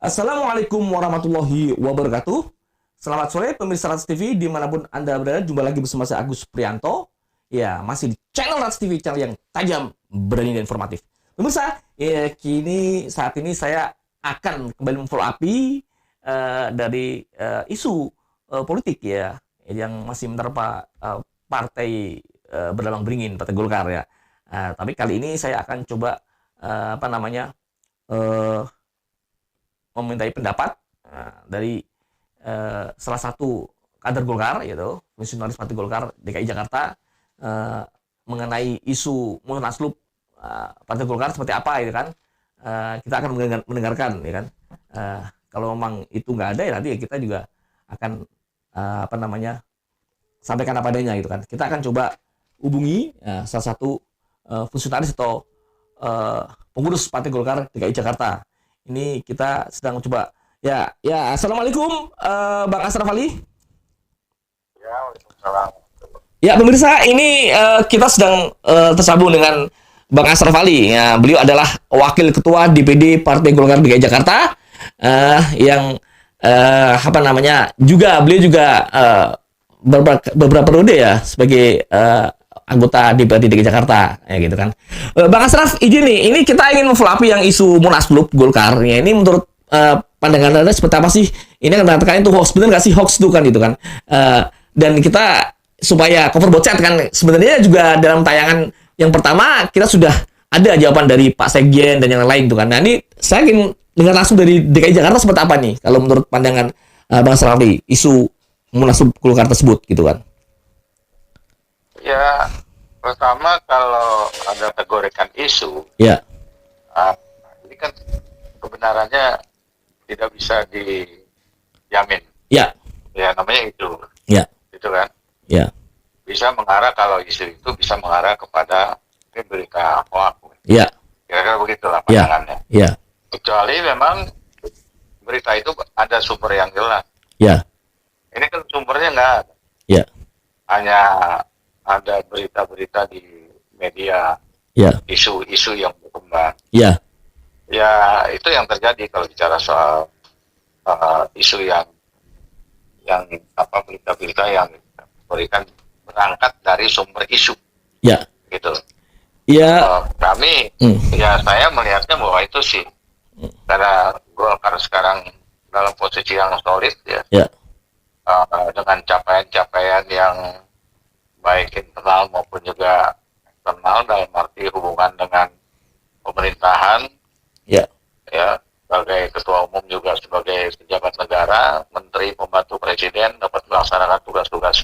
Assalamualaikum warahmatullahi wabarakatuh. Selamat sore pemirsa Rats TV dimanapun Anda berada. Jumpa lagi bersama saya Agus Prianto. Ya, masih di channel Rats TV, channel yang tajam, berani dan informatif. Pemirsa, ya, saat ini saya akan kembali memfollow upi dari isu politik ya yang masih menerpa partai berlambang beringin, Partai Golkar ya. Tapi kali ini saya akan coba memintai pendapat dari salah satu kader Golkar, yaitu fungsionaris Partai Golkar DKI Jakarta, mengenai isu munaslup Partai Golkar seperti apa, gitu kan? Kita akan mendengarkan, ya kan? Kalau memang itu nggak ada, ya nanti ya kita juga akan sampaikan apa adanya, gitu kan? Kita akan coba hubungi salah satu fungsionaris atau pengurus Partai Golkar DKI Jakarta. Ini kita sedang coba. Ya, assalamualaikum, Bang Ashraf Ali. Ya, waalaikumsalam. Ya, pemirsa, ini kita sedang tersambung dengan Bang Ashraf Ali. Ya, beliau adalah wakil ketua DPD Partai Golkar DKI Jakarta, yang beliau juga beberapa periode ya sebagai anggota DPRD DKI Jakarta, ya gitu kan. Bang Ashraf, izin nih, ini kita ingin memfollow yang isu munaslup Golkar. Ya, ini menurut pandangan Anda seperti apa sih? Ini kan mengatakan itu hoax, benar nggak sih hoax itu kan, gitu kan? Dan kita supaya cover bocet kan, sebenarnya juga dalam tayangan yang pertama kita sudah ada jawaban dari Pak Sekjen dan yang lain itu kan. Nah, ini saya ingin dengar langsung dari DKI Jakarta seperti apa nih kalau menurut pandangan Bang Ashraf Ali isu munaslup Golkar tersebut, gitu kan? Ya, pertama kalau ada kategorikan isu, Ya, ini kan kebenarannya tidak bisa dijamin. ya, Ya, namanya itu. ya, Gitu kan. ya, Bisa mengarah, kalau isu itu bisa mengarah kepada berita hoax. ya, Kira-kira begitulah ya, pandangannya. ya, Kecuali memang berita itu ada sumber yang jelas. ya, Ini kan sumbernya nggak ada. ya, Hanya ada berita-berita di media, ya, isu-isu yang berkembang. ya, Ya, itu yang terjadi kalau bicara soal isu yang berita-berita yang berikan berangkat dari sumber isu, ya, gitu. ya, Kami, ya saya melihatnya bahwa itu sih, karena Golkar sekarang dalam posisi yang solid ya, ya, dengan capaian-capaian yang baik internal maupun juga eksternal dalam arti hubungan dengan pemerintahan, ya, ya, sebagai ketua umum juga sebagai pejabat negara, menteri, pembantu presiden dapat melaksanakan tugas-tugas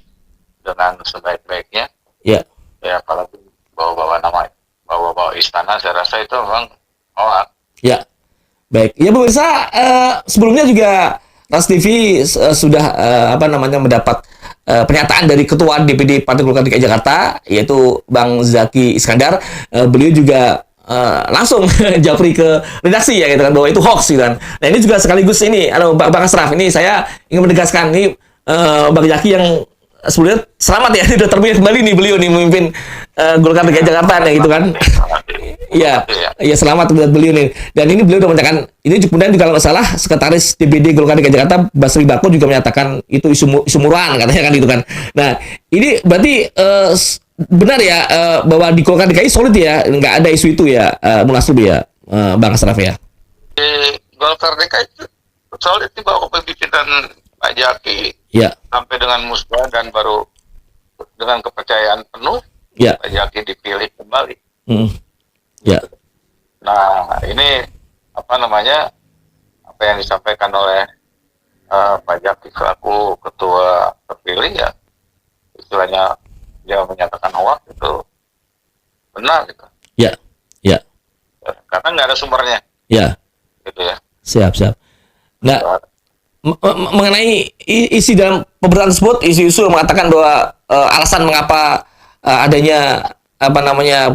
dengan sebaik-baiknya. ya, Ya, kalau bawa-bawa istana, saya rasa itu memang hoax. ya. Baik, ya pemirsa, sebelumnya juga Ras TV sudah mendapat pernyataan dari Ketua DPD Partai Golkar DKI Jakarta, yaitu Bang Zaki Iskandar. Beliau juga langsung japri ke redaksi ya, gitu kan, bahwa itu hoax, gitu kan. Nah, ini juga sekaligus ini, Bang Ashraf, ini saya ingin menegaskan ini Bang Zaki yang sebelumnya selamat ya, sudah terpilih kembali nih beliau nih memimpin Golkar DKI Jakarta, ya, gitu kan. Iya, iya, selamat buat beliau nih. Dan ini beliau udah menyatakan, ini kemudian juga kalau nggak salah Sekretaris DPD Golkar DKI Jakarta Basri Bako juga menyatakan itu isu murahan katanya kan, itu kan. Nah, ini berarti benar ya, bahwa di Golkar DKI solid ya, nggak ada isu itu ya, munaslup ya, Bang Ashraf ya. Di Golkar DKI solid di bawah kepemimpinan Pak Jaki, Ya, sampai dengan musbah dan baru dengan kepercayaan penuh ya, Pak Jaki dipilih kembali. ya, Nah, ini apa yang disampaikan oleh Pak Jaki selaku ketua terpilih, ya istilahnya dia menyatakan hoax, itu benar gitu. ya, ya, Karena nggak ada sumbernya, ya. gitu ya. Siap. Nah, mengenai isi dalam pemberitaan tersebut, isu-isu mengatakan bahwa alasan mengapa adanya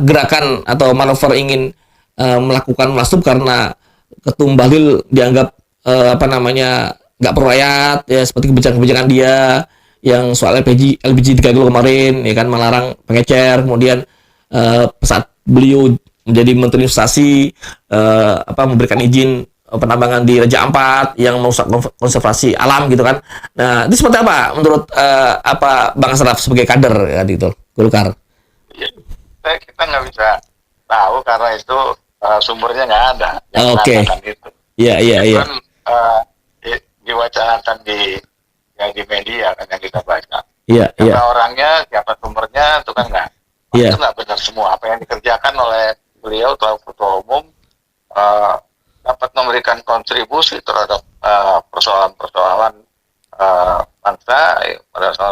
gerakan atau manuver ingin melakukan munaslup karena Ketum Bahlil dianggap nggak pro rakyat ya, seperti kebijakan-kebijakan dia yang soal LPG 3 kilo kemarin, ya kan, melarang pengecer, kemudian saat beliau menjadi Menteri Investasi memberikan izin penambangan di Raja Ampat yang merusak konservasi alam gitu kan. Nah, itu seperti apa menurut apa Bang Asraf sebagai kader kan gitu Golkar? Ya, kita nggak bisa tahu karena itu sumbernya nggak ada. Oke. Itu. Iya, iya, iya. Kan diwacanakan di media kan yang kita baca. Iya, iya. Siapa orangnya, siapa sumbernya itu kan nggak. Iya. Itu nggak benar semua. Apa yang dikerjakan oleh beliau ketua umum dapat memberikan kontribusi terhadap persoalan-persoalan bangsa,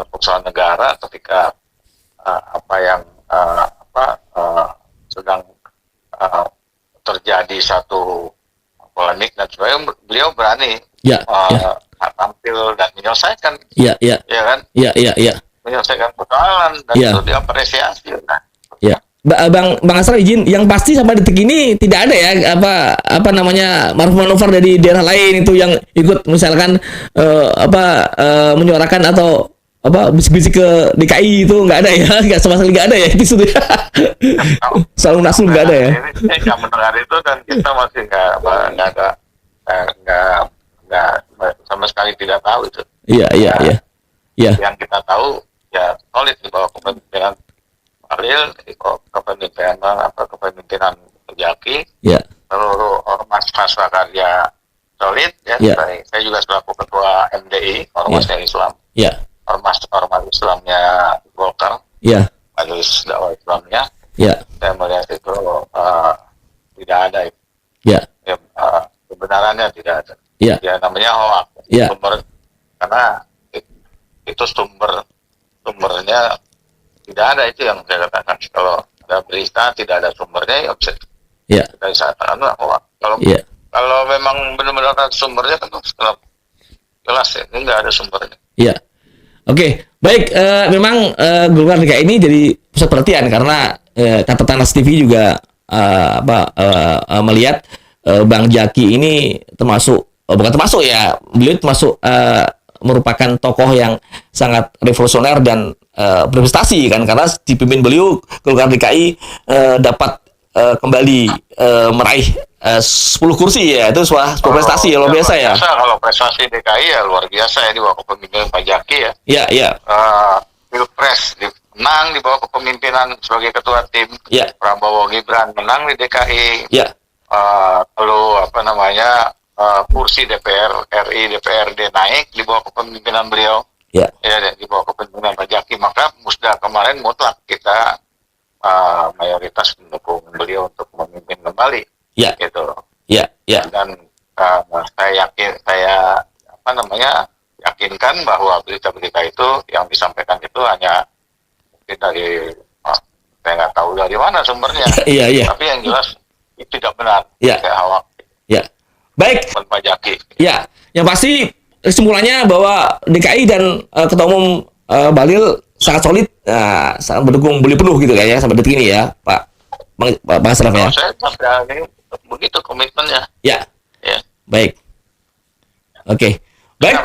persoalan negara ketika apa yang sedang terjadi satu polemik dan sebagainya, beliau berani tampil dan menyelesaikan, ya kan, menyelesaikan persoalan dan itu diapresiasi. Ya, Bang Asraf izin, yang pasti sampai detik ini tidak ada ya apa namanya manuver dari daerah lain itu yang ikut misalkan menyuarakan atau bisik-bisik ke DKI itu nggak ada ya, nggak sama sekali nggak ada ya itu sudah selalu Nasdem nggak ada ya. Ini nggak mendengar itu dan kita masih nggak sama sekali tidak tahu itu. Iya. Yang kita tahu ya solid di bawah kepemimpinan Bahlil, kepemimpinan Jaki, seluruh ormas Prasakarya solid ya. Saya juga selaku ketua MDI ormasnya Islam. Ormas Islamnya Golkar, Majelis Dakwah Islamnya, saya melihat itu tidak ada itu. Kebenarannya tidak ada. Ya namanya hoax. Karena itu sumbernya tidak ada, itu yang saya katakan. Kalau ada berita tidak ada sumbernya ya bisa kita bisa katakan hoax. Kalau memang benar-benar ada sumbernya kan jelas ya, ini nggak ada sumbernya. Oke, baik. Memang Golkar DKI ini jadi pusat perhatian karena catatan Nas TV juga melihat Bang Jaki ini bukan termasuk ya, beliau termasuk merupakan tokoh yang sangat revolusioner dan berprestasi kan, karena dipimpin beliau Golkar DKI dapat kembali meraih 10 kursi ya, itu sebuah prestasi yang luar biasa ya. Kalau prestasi DKI ya luar biasa ya di bawah kepemimpinan Pak Jaki ya. Pilpres menang di bawah kepemimpinan sebagai ketua tim. Prabowo Gibran menang di DKI. Lalu kursi DPR RI DPRD naik di bawah kepemimpinan beliau. Di bawah kepemimpinan Pak Jaki, maka musda kemarin mutlak kita mayoritas mendukung beliau untuk memimpin kembali. Gitu. Dan saya yakinkan bahwa berita-berita itu yang disampaikan itu hanya mungkin dari saya nggak tahu dari mana sumbernya. Tapi yang jelas itu tidak benar. Kayak hoax. Baik. Pak Jaki. Yang pasti kesimpulannya bahwa DKI dan Ketua Umum Bahlil sangat solid, sangat mendukung beliau penuh gitu kayaknya sampai detik ini ya, Pak Asraf ya. Saya sampai begitu komitmennya. Baik. Oke. Baik.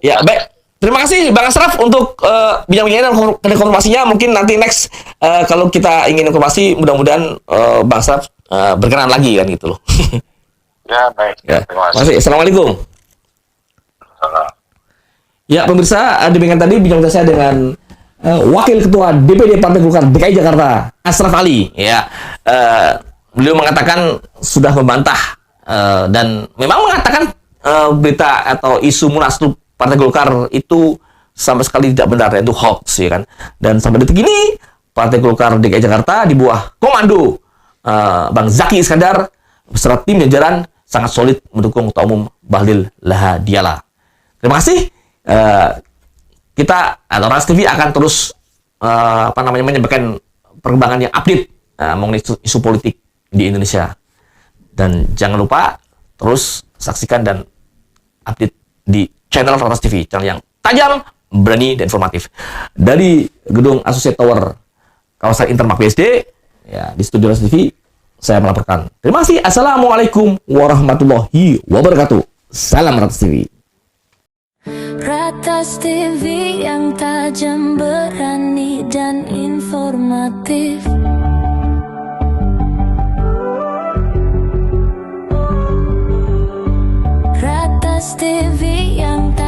Baik. Terima kasih Bang Asraf untuk bincang-bincangnya dan informasinya. Mungkin nanti next kalau kita ingin informasi, mudah-mudahan Bang Asraf berkenan lagi kan gitu loh. Baik. Terima kasih. Assalamualaikum. Pemirsa, demikian tadi bincang saya dengan Wakil Ketua DPD Partai Golkar DKI Jakarta, Asraf Ali. Beliau mengatakan sudah membantah dan memang mengatakan berita atau isu Munaslup Partai Golkar itu sama sekali tidak benar, itu hoax ya kan. Dan sampai detik ini Partai Golkar DKI Jakarta di bawah komando Bang Zaki Iskandar beserta tim jajaran sangat solid mendukung Ketua Umum Bahlil Lahadiala. Terima kasih. Kita atau Ras TV akan terus menyampaikan perkembangan yang update mengenai isu politik di Indonesia. Dan jangan lupa terus saksikan dan update di channel Ras TV, channel yang tajam, berani dan informatif. Dari gedung Associate Tower kawasan Intermap BSD, di studio Ras TV, saya melaporkan. Terima kasih. Assalamualaikum warahmatullahi wabarakatuh. Salam Ras TV. Ratas TV yang tajam, berani dan informatif. Kompas TV yang tak